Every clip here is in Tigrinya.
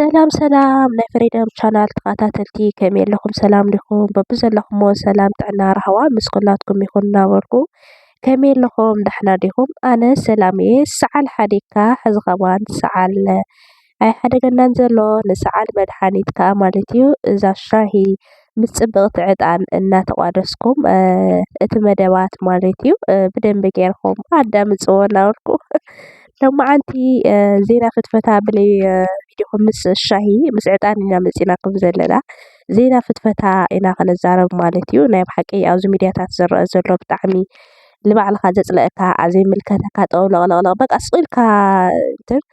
ሰላም ናይ ፍሪደም ቻናል ተኸታተልቲ ከመይ ኣለኹም? ሰላም ዲኹም? በብዘለኹምዎ ሰላም ጥዕና ረህዋ ምስ ኩላትኩም ይኹን እናበልኩ ከመይ ኣለኹም? ደሕና ዲኹም? ኣነ ሰላም እየ። ሰዓል ሓዲግካ ሕዚ ኸባን ሰዓል ኣይሓደገናን ዘሎ ንሰዓል መድሓኒት ከዓ ማለት እዩ እዛ ሻሂ ምስ ፅብቕቲ ዕጣን እናተቋደስኩም እቲ መደባት ማለት እዩ ብደንቢ ጌርኩም ኣዳምፅዎ እናበልኩ ሎማዓንቲ ዜና ፍትፈታ ብለይ ቪድዮኹም ምስ ሻሂ ምስ ዕጣን ኢና መፂናኩም ዘለና ዜና ፍትፈታ ኢና ክንዛረብ ማለት እዩ ናይ ብሓቂ ኣብዚ ሚድያታት ዝረአ ዘሎ ብጣዕሚ ንባዕልካ ዘፅልአካ ዘይምልከተካ ጠውለቕለቕለቕ በቃ ስቂልካ እንትን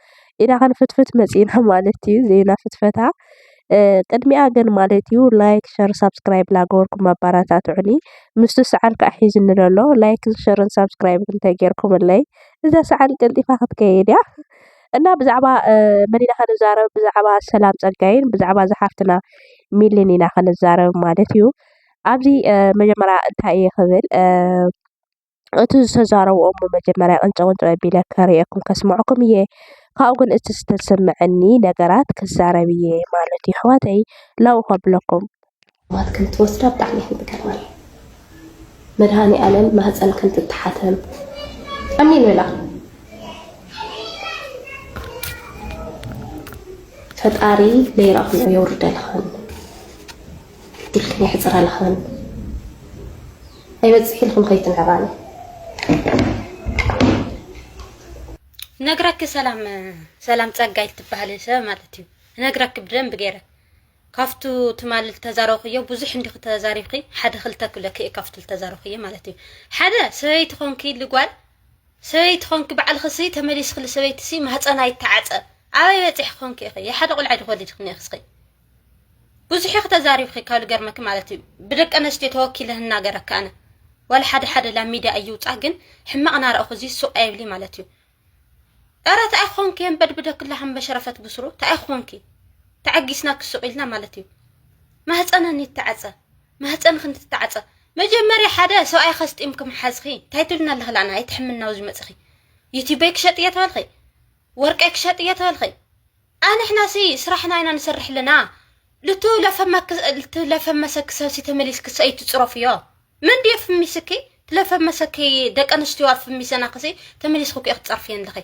ኢና ክንፍትፍት መፂና ማለት እዩ ዜና ፍትፈታ ቅድሚኣ ግን ማለት እዩ ላይክ ሸር ሳብስክራይብ ላገበርኩም ኣበረታትዑኒ ምስቱ ሰዓል ከዓ ሒዝኒ ኣሎ ላይክን ሸርን ሳብስክራይብ እንተጌርኩምለይ እዛ ሰዓል ቀልጢፋ ክትከይድ እያ እና ብዛዕባ መን ኢና ክንዛረብ ብዛዕባ ሰላም ፀጋይን ብዛዕባ ዝሓፍትና ሚልን ኢና ክንዛረብ ማለት እዩ ኣብዚ መጀመርያ እንታይ እየ ክብል እቲ ዝተዛረብኦም መጀመርያ ቅንጨ ኣቢለ ከርእየኩም ከስምዐኩም እየ ካብኡ ግን እቲ ዝተሰምዐኒ ነገራት ክዛረብ እየ ማለት እዩ ኣሕዋተይ ላው ከብለኩም ማት ክንትወስዳ ብጣዕሚ ይሕብከናል መድሃኒ ዓለም ማህፀን ክንትተሓተም ኣሚን ወላ ፈጣሪ ለይራኽኖ የውርደልኸን ኢልክን ይሕፅረልኸን ኣይበፅሕ ኢልኩም ከይትንዕባኒ ነግራክ ሰላም ፀጋይ ትበሃል ሰብ ማለት እዩ ነግራክ ብደንብ ገይረ ካፍቱ ትማል ተዛረብክዮ ብዙሕ እንዲ ተዛሪብኺ ሓደ ክልተ ክብለክ ካፍቱ ተዛረብክዮ ማለት እዩ ሓደ ሰበይቲ ኮንኪ ልጓል ሰበይቲ ኮንኪ በዓል ክሲ ተመሊስ ክል ሰበይቲ ሲ ማህፀና ይተዓፀ ኣበይ በፂሕ ኮንኪ እኺ ሓደ ቆልዓ ድወልድ ክኒ ክስኺ ብዙሕ ተዛሪብኺ ካብ ልገርመክ ማለት እዩ ብደቀ ኣንስትዮ ተወኪለ እናገረካ ኣነ ዋላ ሓደ ላ ሚድያ እዩውፃ ግን ሕማቕ ናርአኹ እዚ ሱቕ ኣይብሊ ማለት እዩ أرى تأخون كيم بدك كلها هم بشرفت بصرو تأخون كي تعجسنا كسوقيلنا مالتيو ما هتأنا نتعزى ما هتأنا خنت تتعزى ما جمري حدا سواء خست إمكم حزخي تايتلنا اللي خلعنا يتحملنا وزمت خي يتبيك شطيات والخي وركك شطيات والخي أنا إحنا سي سرحنا إنا نسرح لنا لفما مسك تمليس كسأي تصرفيا من دي فمي سكي لفما سكي دك أنا استوار فمي سنة قصي تمليس خوك اختصرفين لخي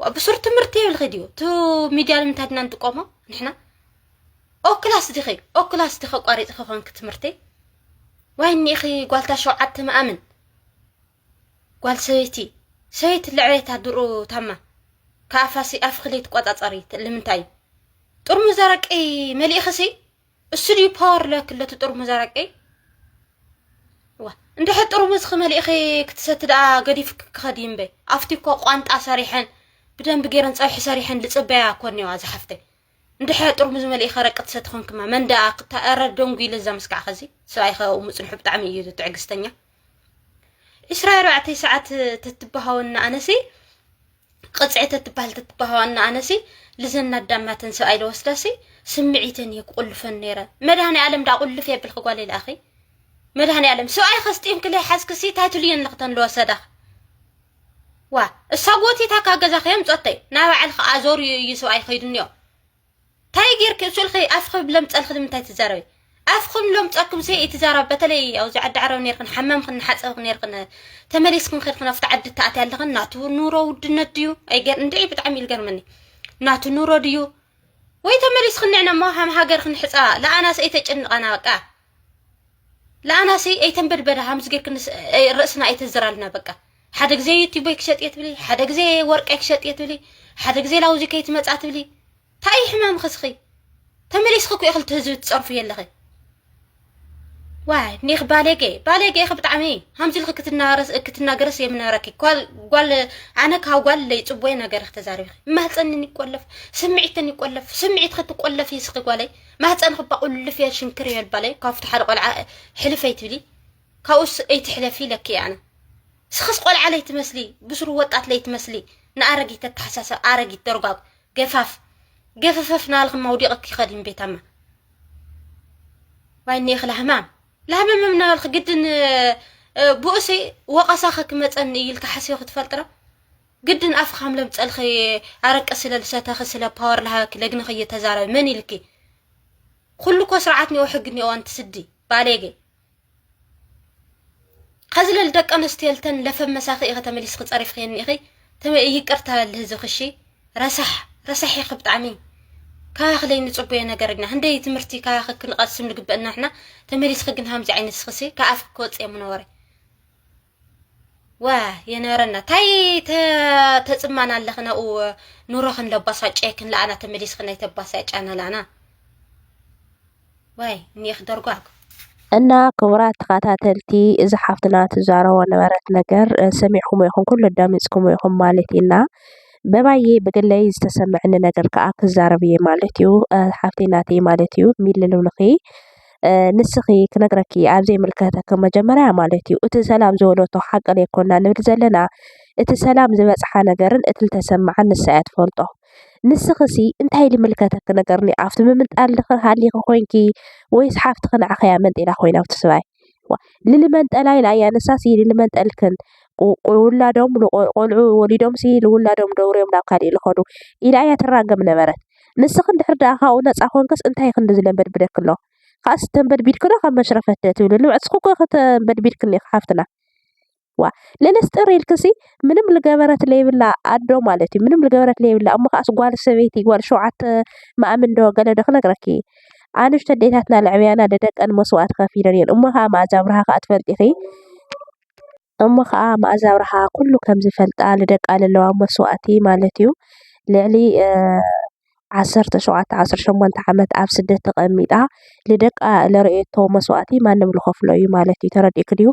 وبصورة مرتي بالفيديو تو ميديا المتاعنا نتقومه نحنا او كلاس دخي قاريت خفان كتمرتي ويني اخي قالت شو عدت مأمن قال سويت اللي عليتها درو تما كافاسي افخليت قطاطريت اللي منتاي طرمز زرقي ملي خسي استوديو باور لك اللي تطرمز زرقي وا اندي حط طرمز خملي اخي كتستدا قديف كخديم بي افتيكو قانط صريحن بدن بغيرن صايح صريحن لصبيا كونيوا زحفتي اندي حط طرمز ملي خرقت ستخون كما مندا تأرد دونغي لزا مسكع خزي سايخه ومصنح بطعمي يدو تعقستنيا إسرائيل رعتي ساعات تتبهاونا أنسي قطعت تتبهاونا أنسي لزنا الدماتن سؤال وسلاسي سمعيتني يقول فنيرة مدهني علم دا أقول فيها بالخقوالي الأخي مدهني علم سؤال خستيم كل حاسكسي تايتولين لقطن لو صدق وا الصاغوتي تاكا غزا خيم صوتي ناوع الخ ازور يسوعي خيدنيو تايغير كسول خي افخم بلم تصل خدمتي تزاربي افخم لهم تصكم سي تزارب بتلي او زعد عرب نير خن حمام خن حصق نير خن تمليسكم خير خن فتعد تاعت يالخن ناتو نورو ودنت ديو ايغير ندعي بتعمي الجرمني ناتو نورو ديو وي تمليس خنعنا ما هم هاجر خن حصا لا انا سي تጨنقنا بقى لا انا سي اي تنبدبدا همس غير كن راسنا اي تزرالنا بقى حدا غزي يوتيوب كشطيت بلي حدا غزي ورق كشطيت بلي حدا غزي لاوزي كيت مصات بلي تاي حمام خسخي تمليس خكو يخل تهزو تصرف يلخي واي نيخ باليغي خبطعمي همزي لك كتناغرس يمناركي قال انا كاو قال لي صبوي نغير اختزاري ما تصنني يقلف سمعتني يقلف سمعت خطقلف يسخي قالي ما تصن خبا قلف يا شنكر يالبالي كافت حرق حلفيت بلي كاوس اي تحلفي لك يعني سخص قول علي تمسلي بسرو وطات لي تمسلي نارغي تتحسس ارغي ترغاق جففنا لهم موديقك خادم بيتما واني خلهمام لهمم من الخجدن بؤسي وقساخك مصن يلك حسيو تفلتره قدن أفخم لم تسألخي أرك أسئلة لساتخ أسئلة باور لها لجن خي تزارب مني لكي كلكوا سرعتني وحقني وأنت سدي باليجي خزل الدك أنا ستيلتن لفم مساخي إخا تمليس خد أعرف خيني إخي تم يقرتها الهزو خشي رسح يخبط عمي كاخلي نصبي أنا قرقنا هندي تمرتي كاخ كن قاسم لك بأن إحنا تمليس خجن هامز عين السخسي كأف كوت منوري واه ينارنا تاي تسمعنا اللي خنا أو نروح نلبسها لكن لا أنا تمليس خنا يتبسها أنا لا أنا واي نيخدر قاك እና ክቡራት ተኸታተልቲ እዚ ሓፍትና ትዛረቦ ነበረት ነገር ሰሚዕኹም ይኹን ኩሉ ኣዳሚፅኩም ይኹም ማለት ኢና በባዬ ብግለይ ዝተሰምዐኒ ነገር ከዓ ክዛረብ እየ ማለት እዩ ሓፍቴናተይ ማለት እዩ ሚልልብልኺ ንስኺ ክነግረኪ ኣብ ዘይምልከተከ መጀመርያ ማለት እዩ እቲ ሰላም ዝበለቶ ሓቀል የኮና ንብል ዘለና እቲ ሰላም ዝበፅሓ ነገርን እቲ ዝተሰምዓን ንሳ እያ ትፈልጦ ንስኽሲ እንታይ ልምልከተክ ነገርኒ ኣብቲ ምምንጣል ሃሊኸ ኮይንኪ ወይስ ሓፍትኽ ንዓኸያ መንጤላ ኮይና ኣብቲ ሰብኣይ ልልመንጠላ ኢላ እያ ንሳሲ ልልመንጠልክን ውላዶም ቆልዑ ወሊዶምሲ ልውላዶም ደውርዮም ናብ ካሊእ ዝኸዱ ኢላ እያ ትራገም ነበረት ንስኽ እንድሕር ደኣ ካብኡ ነፃ ኮንክስ እንታይ ክንዲ ዝለንበድብደክ ኣሎ ካስ ተንበድቢድክዶ ካብ መሽረፈት ትብል ንብዕፅኹ ኮ ከተንበድቢድክኒ ሓፍትና ለነስጥር ኢልክሲ ምንም ልገበረት ለይብላ ኣዶ ማለት እዩ ምንም ልገበረት ለይብላ እሞ ካስ ጓል ሰበይቲ ጓል ሸውዓተ ማእምን ዶ ገለ ዶ ክነግረኪ ኣንሽተ ዴታትና ልዕብያና ደደቀን መስዋዕት ከፊለን እየን እሞ ከዓ መኣዛ ብርሃ ከዓ ትፈልጢ ኢኺ እሞ ከዓ መኣዛ ብርሃ ኩሉ ከም ዝፈልጣ ልደቃ ዘለዋ መስዋዕቲ ማለት እዩ ልዕሊ 17-18 ዓመት ኣብ ስደት ተቐሚጣ ልደቃ ለርእየቶ መስዋዕቲ ማንም ዝኸፍሎ እዩ ማለት እዩ ተረዲእክ ድዩ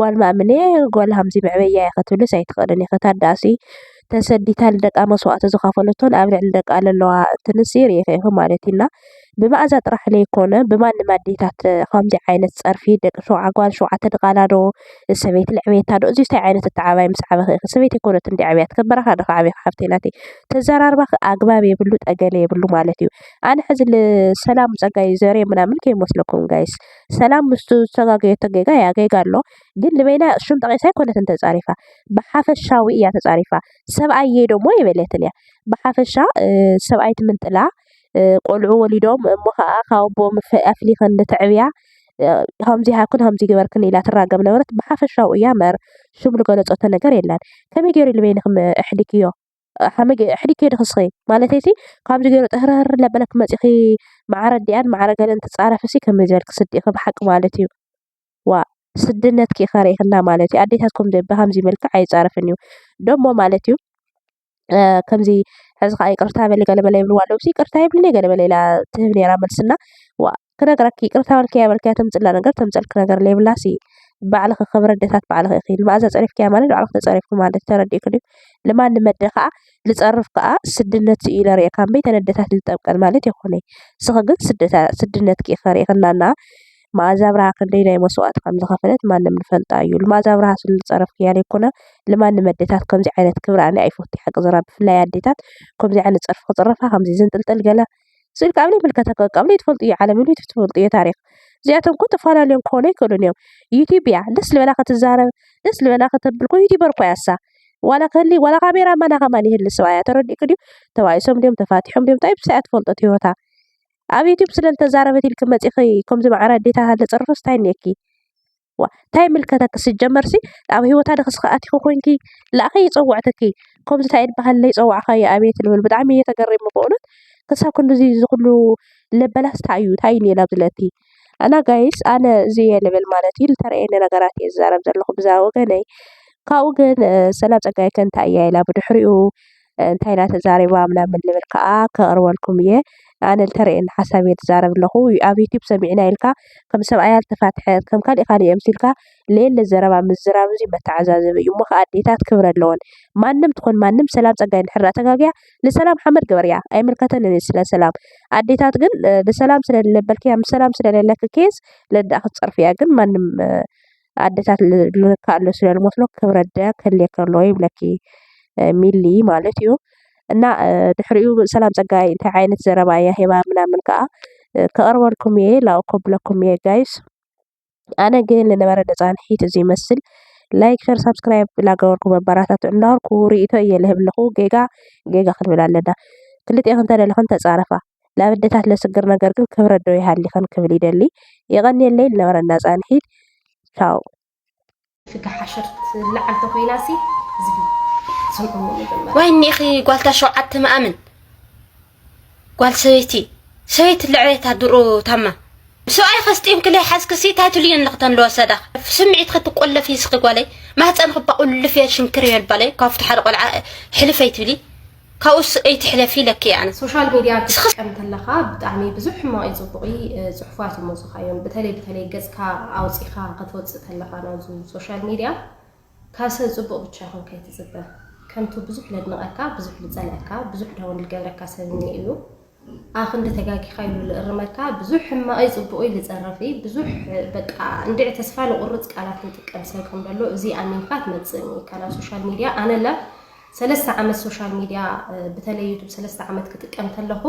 ጓል ማእምነ ጓል ሃምዚ መዕበያ ክትብልስ ኣይትኽእልን ኢኸ ታዳእሲ ተሰዲታ ልደቃ መስዋዕቲ ዝኸፈለቶን ኣብ ልዕሊ ደቃ ዘለዋ እንትንሲ ርኢኸ ኢኹ ማለት ኢና ብመኣዛ ጥራሕ ለይኮነ ብማንም ኣዴታት ከምዚ ዓይነት ፀርፊ ደቂ ጓል ሸውዓተ ድቃላዶ ሰበይቲ ልዕብየታ ዶ እዚ እንታይ ዓይነት ኣተዓባይ ምስ ዓበኺ ኢኸ ሰበይቲ ኮነት እንዲ ዕብያ ትከበረኻ ዶ ዓብይኻ ሓፍቴናተይ ተዘራርባ ኣግባብ የብሉ ጠገለ የብሉ ማለት እዩ ኣነ ሕዚ ሰላም ፀጋይ ዘርየ ምናምን ከይመስለኩም ጋይስ ሰላም ምስቱ ዝተጋገየቶ ጌጋ ያገይጋ ኣሎ ግን ልበይና እሹም ጠቂሳ ይኮነት ተፃሪፋ ብሓፈሻዊ እያ ተፃሪፋ ሰብኣየ ደሞ የበለትን እያ ብሓፈሻ ሰብኣይ ትምንጥላ ቆልዑ ወሊዶም እሞ ከዓ ካብቦም ኣፍሊኸን ንትዕብያ ከምዚ ሃኩን ከምዚ ገበርክን ኢላ ትራገም ነበረት ብሓፈሻዊ እያ መር ሹም ዝገለፆቶ ነገር የላን ከመይ ገይሩ ልበይንክም ኣሕሊክዮ ኣሕሊክዮ ድኽስኺ ማለት እቲ ካብዚ ገይሩ ጥህርህር ለበለክ መፂኺ ማዕረ ዲያን ማዕረ ገለን ትፃረፍሲ ከመይ ዝበልክ ስዲእኺ ብሓቂ ማለት እዩ ዋ ስድነት ከይኸሪእኽና ማለት እዩ ኣዴታትኩም ብከምዚ መልክዕ ኣይፃረፍን እዩ ደሞ ማለት እዩ ከምዚ ሕዚ ከዓ ይቅርታ በሊ ገለ በለ ይብልዋ ኣለውሲ ይቅርታ ይብልኒ ገለ በለ ኢላ ትህብ ነራ መልስና ክነግረኪ ይቅርታ በልከያ በልከያ ተምፅላ ነገር ተምፀልክ ነገር ለይብላሲ ባዕልኺ ክብሪ ኣዴታት ባዕልኺ ኢኺ ንማእዛ ፀሪፍክያ ማለት ባዕልኺ ተፀሪፍኩ ማለት ተረዲእክ ድዩ ልማን ንመደ ከዓ ዝፀርፍ ከዓ ስድነት ኢለ ርአካ እምበይ ኣዴታት ዝጠብቀን ማለት ይኮነይ ስኸ ግን ስድነት ከይኸሪእኽናና መኣዛ ብርሃ ክንደይ ናይ መስዋዕቲ ከም ዝኸፈለት ማንም ንፈልጣ እዩ መኣዛ ብርሃ ስለዝፀረፍ ክያ ለይኮነ ልማንም ኣዴታት ከምዚ ዓይነት ክብሪ ኣነ ኣይፈቱ ሓቂ ዝራ ብፍላይ ኣዴታት ከምዚ ዓይነት ፀርፊ ክፅረፋ ከምዚ ዝንጥልጥል ገለ ስኢልካ ኣብ ምልከተከ ቀብለ ትፈልጡ እዩ ዓለም ኢሉ ትፈልጡ እዩ ታሪክ እዚኣቶም ኮ ተፈላለዮም ክኾኑ ይክእሉን እዮም ዩቲብ እያ ደስ ልበላ ክትዛረብ ደስ ልበላ ክትብል ኮ ዩቲበር ኮ ያሳ ዋላ ከሊ ዋላ ካሜራ ማና ከማን ይህል ሰብኣያ ተረዲእክ ድዩ ተባይሶም ድዮም ተፋቲሖም ድዮም እንታይ ብሳያ ትፈልጦት ሂወታ ኣብ ዩቲብ ስለተዛረበት ኢልክ መፂኺ ከምዚ ማዕረ ኣዴታት ሃለ ፀርፈስ እንታይ እኒአኪ እንታይ ምልከተክ ስጀመርሲ ኣብ ሂወታ ድክስኺ ኣቲኹ ኮንኪ ላእኸ ይፀውዕተኪ ከምዚ እንታይ ዝበሃል ለይፀዋዕኻዮ ኣብየት ልብል ብጣዕሚ እየ ተገሪሙ ብእውነት ክሳብ ክንዲዚ ዝኩሉ ለበላስ እንታይ እዩ እንታይ እኒአ ናብዝለቲ ኣና ጋይስ ኣነ እዚ እየ ልብል ማለት እዩ ዝተረአየኒ ነገራት እየ ዝዛረብ ዘለኹ ብዛ ወገነይ ካብኡ ግን ሰላም ፀጋይ ከ እንታይ እያ ኢላ ብድሕሪኡ እንታይ እናተዛሪባ ምናምን ልብል ከዓ ከቕርበልኩም እየ ኣነ ዝተረአየኒ ሓሳብ እየ ትዛረብ ኣለኹ ኣብ ዩቲብ ሰሚዕና ኢልካ ከም ሰብኣያ ዝተፋትሐት ከም ካሊእ ኣምሲልካ ለየለ ዘረባ ምዝራብ እዚ መተዓዛዘቢ እዩ እሞ ከዓ ኣዴታት ክብሪ ኣለወን ማንም ትኾን ማንም ሰላም ፀጋይ እንድሕር ተጋግያ ንሰላም ሓመድ ገበርያ ኣይምልከተንን ስለ ሰላም ኣዴታት ግን ንሰላም ስለለበልክያ ምስ ሰላም ስለሌለክ ኬስ ለዳእ ክትፀርፍያ ግን ማንም ኣዴታት ልርካ ኣሎ ስለዝመስሎ ክብረዳ ከልየክ ኣለዎ ይብለኪ ሚሊ ማለት እዩ እና ድሕሪኡ ሰላም ፀጋይ እንታይ ዓይነት ዘረባ እያ ሂባ ምናምን ከዓ ከቕርበልኩም እየ ላእከብለኩም እየ ጋይስ ኣነ ግን ዝነበረ ነፃንሒት እዚ ይመስል ላይክ ሸር ሰብስክራይብ ላገበርኩ መባራታት እንዳርኩ ሪኢቶ እየለህብለኹ ጌጋ ክንብል ኣለና ክልጤኽን ተደለኽን ተጻረፋ ለአብደታት ለስግር ነገር ግን ክብረደው ይሃሊኸን ክብል ይደሊ የቀኒየለይ ለመረና ጻንሒት ቻው ፍቅሕ ዓሽርት ለዓልተ ኮይናሲ ዝቢ ስምዑ ይደማ ወይኒ እኺ ጓልታ ሸውዓተ መኣምን ጓል ሰበይቲ ልዕቤታ ድሮ ታማ ሰውኣይ ኸስጢም ክለይ ሓዝክሲ ታይቱልየን ንኽተን ለወሰዳ ስምዒት ክትቆለፊ ስኺ ጓለይ ማህፀን ክባቁልፍ ሽንክር ይልባለይ ካብቲ ሓደ ቆልዓ ሕልፈይ ትብሊ ካውስ ኣይትሕለፊ ለኪ ኣነ ሶሻል ሚዲያ ክጥቀም ተለኻ ብጣዕሚ ብዙሕ ሕማቕ ይፅቡቂ ፅሑፋት ይመፁኻዮም በተለይ ገጽካ ኣውፂኻ ክትወፅእ ተለኻ ናብዚ ሶሻል ሚዲያ ካብ ሰብ ፅቡቅ ብቻ ይኹን ከይትፅበ ከምቱ ብዙሕ ለድንቐካ ብዙሕ ልፀልአካ ብዙሕ ደውን ልገብረካ ሰብ እዩ ኣኽንዲ ተጋጊኻ ኢሉ ልእርመካ ብዙሕ ሕማቕ ይፅቡቂ ልፀረፊ ብዙሕ በቃ እንድዕ ተስፋ ንቁርፅ ቃላት ንጥቀም ሰብ ከም ዘሎ እዚ ኣሚንካ ትመፅእ ካና ሶሻል ሚዲያ ኣነ ለ 3 ዓመት ሶሻል ሚዲያ በተለይ ዩቱብ 3 ዓመት ክጥቀም ተለኹ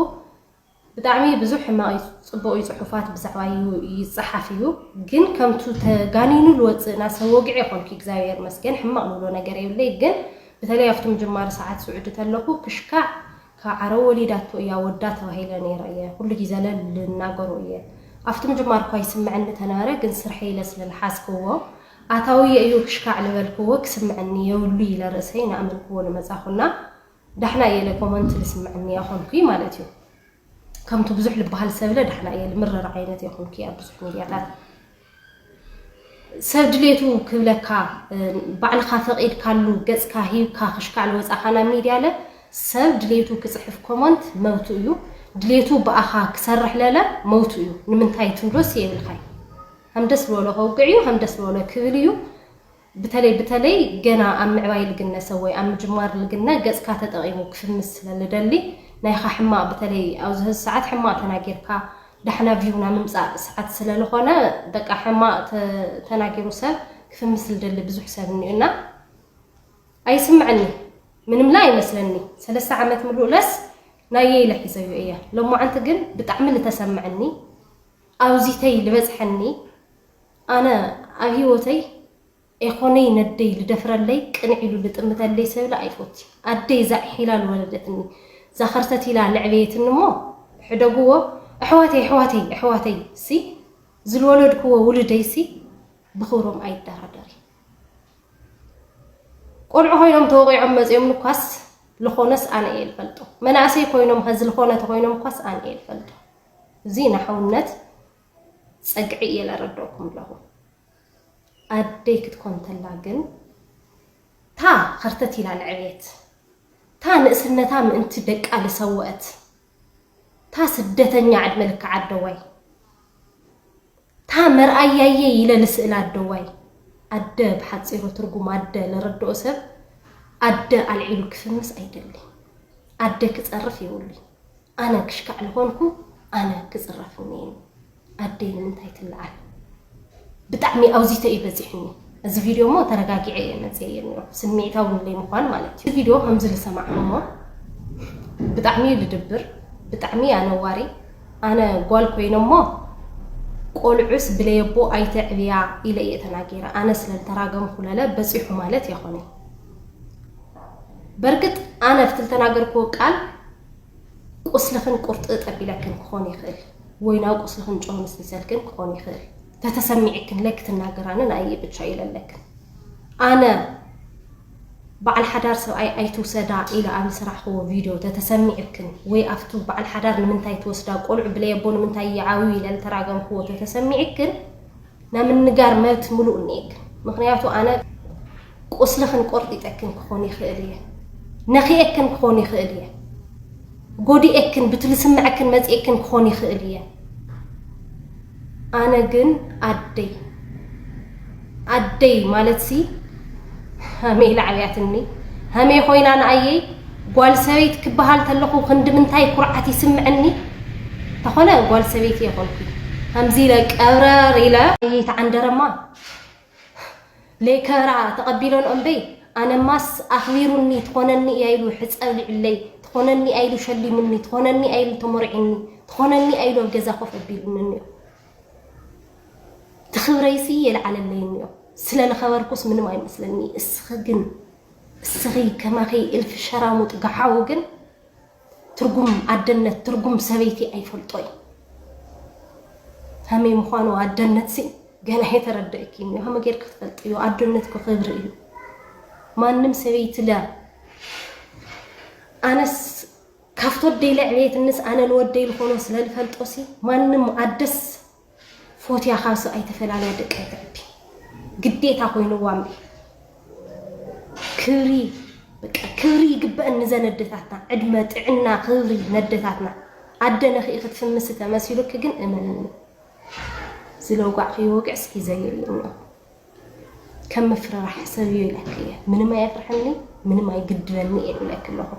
ብጣዕሚ ብዙሕ ሕማቕ ፅቡቅ ፅሑፋት ብዛዕባ ይፅሓፍ እዩ ግን ከምቱ ተጋኒኑ ልወፅእ ና ሰብ ወግዕ ይኾንኩ እግዚአብሔር መስገን ሕማቕ ንብሎ ነገር የብለይ ግን በተለይ ኣብቲ ምጅማር ሰዓት ስዑድ ተለኹ ክሽካዕ ከዓረብ ወሊዳቶ እያ ወዳ ተባሂለ ነይረ እየ ኩሉ ግዜ ልናገሩ እየ ኣብቲ ምጅማር እኳ ይስምዐኒ ተነበረ ግን ስርሐይ ለስለልሓዝክዎ ኣታዊ እዩ ክሽካዕ ልበልክዎ ክስምዐኒ የብሉ ኢለ ርእሰይ ንኣምንክዎ ንመጻኹና ዳሕና እየ ለኮመንት ልስምዐኒ ይኾንኩ ማለት እዩ ከምቱ ብዙሕ ልበሃል ሰብለ ዳሕና እየ ልምረር ዓይነት ይኾንኩ ኣብ ብዙሕ ሚድያታት ሰብ ድሌቱ ክብለካ ባዕልኻ ፈቒድካሉ ገጽካ ሂብካ ክሽካዕ ልወጻኻና ሚድያ ለ ሰብ ድሌቱ ክጽሕፍ ኮመንት መብቱ እዩ ድሌቱ በኣኻ ክሰርሕ ለለ መብቱ እዩ ንምንታይ ትብሎስ የብልካይ هم دس ولا هوقعيو هم دس ولا كبليو بتلي جنا أم عباي لقنا سوي أم جمار لقنا جز كاتت أغيمو كفمس للدلي نايخ حماء بتلي أو زه الساعات حماء تناجركا دحنا فيونا ممسا ساعات سلالخونا دك حماء تناجرو سب كفمس للدلي بزح سبني إننا أي سمعني من ملاي مثلني 3 عامات ملولس نايي لحي زيو إياه لو ما أنت جن بتعمل تسمعني أو زيتي لبزحني أنا أبيوتي إخواني ندي لدفر اللي كنعيلو لتأمت اللي سولا أيفوتي أدي زع حلال ولدتني زخرتي لا لعبية النمو حدقوه أحواتي سي زل ولد كوا ولدي سي بخورهم أي داري قرعو هاينم توقي عمز يوم نقاس لخونس أنا إيه الفلتو مناسي كوينم هزل خونة كوينم قاس أنا إيه الفلتو زين حونت صقعي إلى ردوكم له أديك تكون تلاقن تا خرتتي للعبيت تا نقسلنا تا من انت دك على سوقت تا سدتني عد ملك عدواي تا مرأيي إلى لسئل عدواي أدى بحتصيرو ترقم أدى لردو أسب أدى العيلو كفمس أيدلي أدى كتصرف يقولي أنا كشكع لهونكو أنا كتصرف منين أدي من تايت العال بتعمي أوزيته يبزحني هذا فيديو ما ترجع نزينه سميته اللي مقال مالتي الفيديو همزل سمعهم بتعمي لدبر بتعمي أنا واري أنا قال كوين ما قول عس بلا يبو أي تعبيع إلى يتناجر أنا سل تراجم خلاله بس يحمالت يا خوني بركت أنا فتل تناجر قال أصلخن قرط أبي لكن خوني خير ويناو أصلخن جونس نسالكن خوني خير تتسمعكن لك تناجرانن أي بتشايل لك أنا بعد حدار سو أي توسدا إلى أن سرح هو فيديو تتسمعكن ويأفتو بعد حدار من تاي توسدا قول عبلي يبون من تاي يعاوي للتراجم هو تتسمعكن نمن نجار ما تملؤنيك مخنياتو أنا أصلخن قرطي تكن خوني خيرية نخي أكن خوني خيرية قودي أكن بتلسمعكن مز أكن خوني خيرية أنا جن أدي مالتي همي لعبياتني همي خوينا أنا أيي قال سويت كبهال تلقو خند من تاي قرعتي سمعني تخونا قال سويت يا خلقي همزي لك أورر إلى يتعندر ما ليك رع تقبلون أمبي أنا ماس أخبرني تخونني أيلو حس أولي علي تخونني أيلو شلي مني تخونني أيلو تمرعني تخونني أيلو جزا خوف أبيل مني تخبريسي يلعن اللينيو سلنا خبركوس من ما يمثلني السخن السخي كما خي ألف شراموت قحاوجن ترجم عدنة ترجم سبيتي أي فلطوي همي مخانو عدنة سي جانا هي تردكيني هم غير كفلت يو عدنة كخبر إيو ما نم سبيت لا أنا كفتو ديل عليت الناس أنا الود ديل خلاص لا الفلطوسي ما نم عدس فوتي خاصو أي تفعل على دك أي تربي قديت أخوي وامي كري كري قبل نزل ندثاتنا عدمت عنا كري ندثاتنا عدنا خي أخذ في المسة مسيلك جن أمن زلوا قع في وقع سكي زي اليوم كم مفرح سوي لك من ما يفرحني من ما يقدرني إلو لك له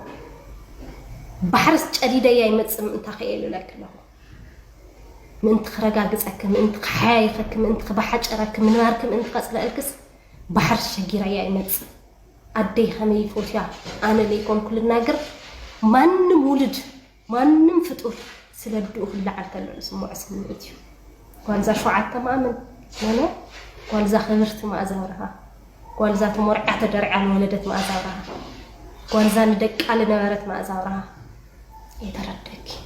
بحرس جديدة يا يمتصم أنت خيلو لك له من تخرجا جزءك من تخايفك من تخبحجرك من مارك من تقصل الكس بحر شجيرة يا يمتصم أدي خمي فوتيا أنا ليكم كل الناقر ما نمولد ما نمفتور سلدوه اللي على كل اسمه اسم الفيديو قال ذا شعات تماما أنا قال ذا خبرت ما أزورها قال ذا تمرعت درع ولدت ما أزورها قال ذا ندق على نورت ما أزورها يتردك